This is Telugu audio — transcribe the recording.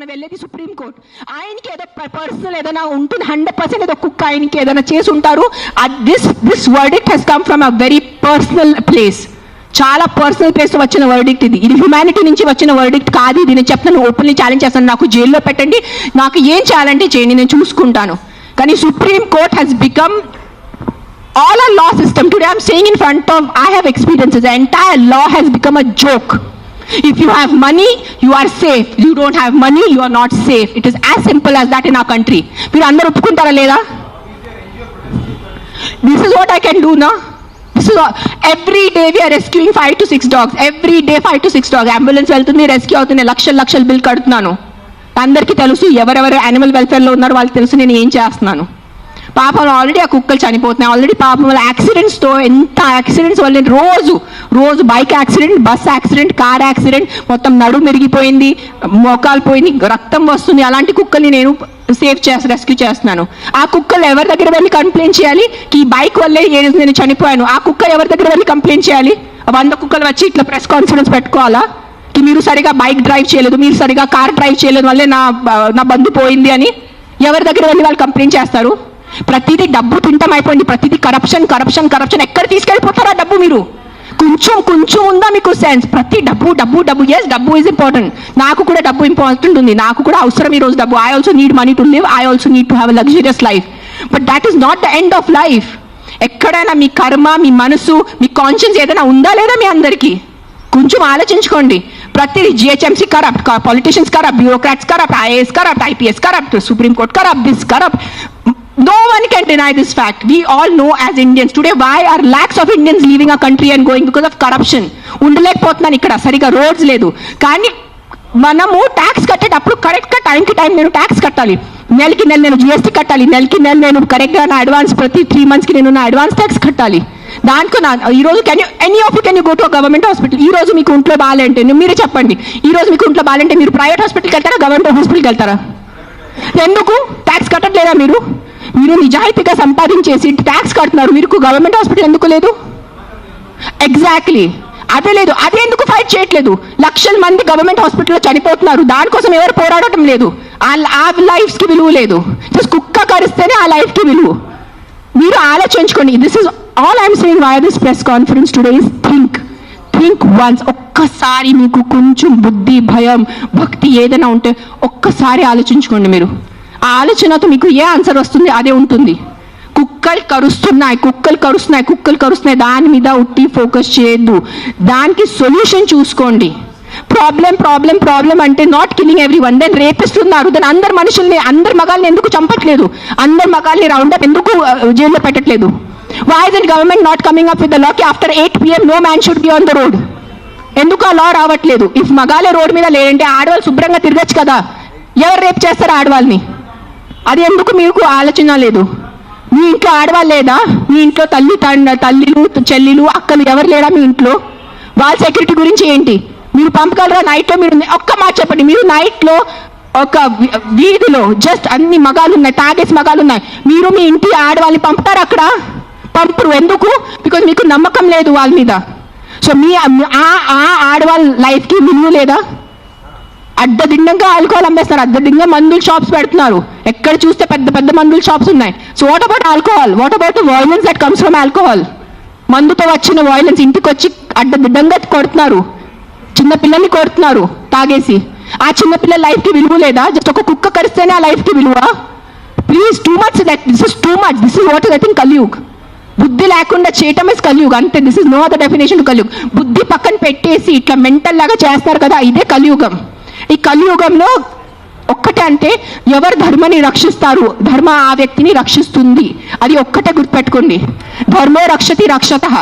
మనం వెళ్ళేది సుప్రీం కోర్ట్. ఆయనకి ఏదో పర్సనల్ ఏదైనా ఉంటుంది, 100% ఏదో కుక్క ఆయనకి ఏదైనా చేసి ఉంటారు. This verdict has come from a very personal place. చాలా పర్సనల్ ప్లేస్ వచ్చిన వర్డిక్ట్ ఇది. ఇది హ్యుమానిటీ నుంచి వచ్చిన వర్డిక్ట్ కాదు. ఇది నేను చెప్తాను, ఓపెన్లీ ఛాలెంజ్ చేస్తాను. నాకు జైల్లో పెట్టండి, నాకు ఏం చేయాలంటే చేయండి, నేను చూసుకుంటాను. కానీ supreme court has become all our law system today. I'm saying in front of, I have experiences, the entire law has become a joke. If you have money, you are safe. You don't have money, you are not safe. It is as simple as that in our country. మీరు అందరూ ఒప్పుకుంటారా లేదా? This is what I can do now. This is all. Every day we are rescuing 5 to 6 dogs. Every day 5 to 6 dogs. Ambulance వెళ్తుంది, రెస్క్యూ అవుతుంది, లక్షల బిల్ కడుతున్నాను. అందరికీ తెలుసు ఎవరెవరు యానిమల్ వెల్ఫేర్లో ఉన్నారో వాళ్ళకి తెలుసు నేను ఏం చేస్తున్నాను. పాపం ఆల్రెడీ ఆ కుక్కలు చనిపోతున్నాయి. ఆల్రెడీ పాపం వల్ల యాక్సిడెంట్స్తో ఎంత యాక్సిడెంట్స్ వల్ల రోజు bike accident, bus accident, car accident, మొత్తం నడుము మెరిగిపోయింది, మోకాలు పోయింది, రక్తం వస్తుంది. అలాంటి కుక్కల్ని నేను రెస్క్యూ చేస్తున్నాను. ఆ కుక్కలు ఎవరి దగ్గర వెళ్ళి కంప్లైంట్ చేయాలి? ఈ బైక్ వల్లే నేను చనిపోయాను. ఆ కుక్కలు ఎవరి దగ్గర వెళ్ళి కంప్లైంట్ చేయాలి? 100 కుక్కలు వచ్చి ఇట్లా ప్రెస్ కాన్ఫరెన్స్ పెట్టుకోవాలా? మీరు సరిగా బైక్ డ్రైవ్ చేయలేదు, మీరు సరిగా కార్ డ్రైవ్ చేయలేదు వల్లే నా బంధు పోయింది అని ఎవరి దగ్గర వెళ్ళి వాళ్ళు కంప్లైంట్ చేస్తారు? ప్రతిదీ డబ్బు తింటం అయిపోయింది. ప్రతిదీ కరప్షన్. ఎక్కడ తీసుకెళ్ళిపోతారా డబ్బు? మీరు కొంచెం ఉందా మీకు సెన్స్? ప్రతి డబ్బు. ఎస్, డబ్బు ఈజ్ ఇంపార్టెంట్. నాకు కూడా డబ్బు ఇంపార్టెంట్ ఉంది, నాకు కూడా అవసరం ఈరోజు డబ్బు. I also need money to live, I also need to have a luxurious life. But that is not the end of life. ఎక్కడైనా మీ కర్మ, మీ మనసు, మీ కాన్షియన్స్ ఏదైనా ఉందా లేదా మీ అందరికీ? కొంచెం ఆలోచించుకోండి. ప్రతిదీ GHMC corrupt, politicians corrupt, bureaucrats corrupt, IAS corrupt, IPS corrupt, supreme court corrupt, this corrupt. No one can deny this fact. We all know as Indians today why are lakhs of Indians leaving our country and going because of corruption. ఉండలేకపోతున్నాను ఇక్కడ, సరిగా రోడ్స్ లేదు. కానీ మనము ట్యాక్స్ కట్టేటప్పుడు కరెక్ట్గా టైంకి నేను ట్యాక్స్ కట్టాలి. నెలకి నెల నేను జిఎస్టీ కట్టాలి. నెలకి నెల నేను కరెక్ట్గా నా అడ్వాన్స్ ప్రతి 3 monthsకి నేను నా అడ్వాన్స్ ట్యాక్స్ కట్టాలి. దానికి ఈరోజు any of you can you go to government hospital. ఈ రోజు మీకు ఒంట్లో బాగాలంటే మీరే చెప్పండి, ఈ రోజు మీకు ఒంట్లో బాగాలంటే మీరు ప్రైవేట్ హాస్పిటల్కి వెళ్తారా, గవర్నమెంట్ హాస్పిటల్కి వెళ్తారా? ఎందుకు ట్యాక్స్ కట్టట్లేదా? మీరు నిజాయితీగా సంపాదించేసి ట్యాక్స్ కడుతున్నారు, మీరు గవర్నమెంట్ హాస్పిటల్ ఎందుకు లేదు? ఎగ్జాక్ట్లీ అదే లేదు. అదే ఎందుకు ఫైట్ చేయట్లేదు? లక్షల మంది గవర్నమెంట్ హాస్పిటల్లో చనిపోతున్నారు, దానికోసం ఎవరు పోరాడటం లేదు. ఆ లైఫ్స్కి విలువ లేదు. జస్ట్ కుక్క కరిస్తేనే ఆ లైఫ్కి విలువ. మీరు ఆలోచించుకోండి. This is all I'm saying why this press conference today is think once. ఒక్కసారి మీకు కొంచెం బుద్ధి, భయం, భక్తి ఏదైనా ఉంటే ఒక్కసారి ఆలోచించుకోండి. మీరు ఆ ఆలోచనతో మీకు ఏ ఆన్సర్ వస్తుంది అదే ఉంటుంది. కుక్కలు కరుస్తున్నాయి, దాని మీద ఉట్టి ఫోకస్ చేయొద్దు. దానికి సొల్యూషన్ చూసుకోండి. ప్రాబ్లం అంటే not killing every one. Then rapist ఉన్నారు, దెన్ అందరు మనుషుల్ని, అందరు మగాల్ని ఎందుకు చంపట్లేదు? అందరు మగాల్ని రౌండప్ ఎందుకు జైల్లో పెట్టట్లేదు? Why is the government not coming up with the law కి after 8 PM no man should be on the road? ఎందుకు ఆ లా రావట్లేదు? ఇఫ్ మగాలే రోడ్ మీద లేదంటే ఆడవాళ్ళు శుభ్రంగా తిరగచ్చు కదా. ఎవరు రేపు చేస్తారు ఆడవాళ్ళని? అది ఎందుకు మీకు ఆలోచన లేదు? మీ ఇంట్లో ఆడవాళ్ళు లేదా? మీ ఇంట్లో తల్లిలు, చెల్లిలు, అక్కలు ఎవరు లేరా మీ ఇంట్లో? వాళ్ళ సెక్యూరిటీ గురించి ఏంటి? మీరు పంపగలరా నైట్లో? మీరు ఒక్క మాట చెప్పండి. మీరు నైట్లో ఒక వీధిలో జస్ట్ అన్ని మగాలు ఉన్నాయి, తాగేసి మగాలు ఉన్నాయి, మీరు మీ ఇంటి ఆడవాళ్ళని పంపుతారు? అక్కడ పంపరు. ఎందుకు? బికాజ్ మీకు నమ్మకం లేదు వాళ్ళ మీద. సో మీ ఆడవాళ్ళ లైఫ్కి విలువ లేదా? అడ్డదిడ్డంగా ఆల్కహాల్ అమ్మేస్తారు, అడ్డదిడ్డంగా మందుల షాప్స్ పెడుతున్నారు. ఎక్కడ చూస్తే పెద్ద మందుల షాప్స్ ఉన్నాయి. So what about alcohol? What about the violence that comes from alcohol? మందుతో వచ్చిన వయలెన్స్ ఇంటికి వచ్చి అడ్డదిడ్డంగా కొడుతున్నారు, చిన్నపిల్లల్ని కొడుతున్నారు తాగేసి. ఆ చిన్నపిల్లల లైఫ్కి విలువ లేదా? జస్ట్ ఒక కుక్క కరిస్తేనే ఆ లైఫ్కి విలువ? Please, too much. This is too much. This is what is I think Kaliyug. బుద్ధి లేకుండా చేయటం ఇస్ కలియుగ్ అంతే. This is no other definition to Kaliyug. బుద్ధి పక్కన పెట్టేసి ఇట్లా మెంటల్ లాగా చేస్తారు కదా, ఇదే కలియుగం. ఈ కలియుగంలో ఒక్కటే అంటే ఎవరు ధర్మాన్ని రక్షిస్తారు, ధర్మ ఆ వ్యక్తిని రక్షిస్తుంది. అది ఒక్కటే గుర్తుపెట్టుకోండి. ధర్మో రక్షతి రక్షతః.